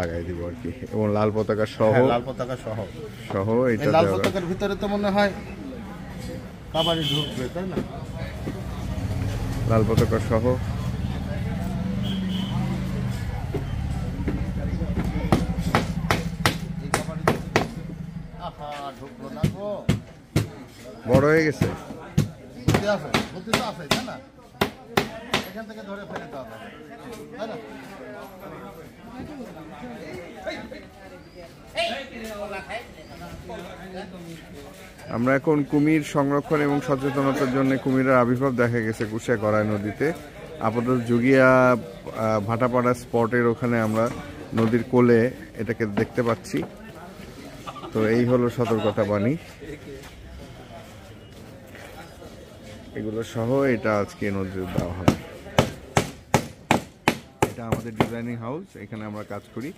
লাগাই দিব আর কি, এবং লাল পতাকা সহ। লাল পতাকা সহ সহ এটা লাল পতাকার ভিতরে তো মনে হয় কাবাডি ঢুকবে, তাই না? লাল পতাকা সহ ঢুকলো না গো, বড় হয়ে গেছে। বুদ্ধি তো আছে, তাই না? এখান থেকে ধরে ফেলে দেওয়া যাবে, তাই না? আমরা এখন কুমির সংরক্ষণ এবং সচেতনতার জন্য কুমিরের আবির্ভাব দেখা গেছে কুশিয়াকড়াই নদীতে। আপাতত জুগিয়া ভাটাপাড়া স্পটের ওখানে আমরা নদীর কোলে এটাকে দেখতে পাচ্ছি। তো এই হলো সতর্কতা বাণী, এগুলো সহ এটা আজকে নজর দেওয়া হবে। এটা আমাদের ডিজাইনিং হাউস, এখানে আমরা কাজ করি।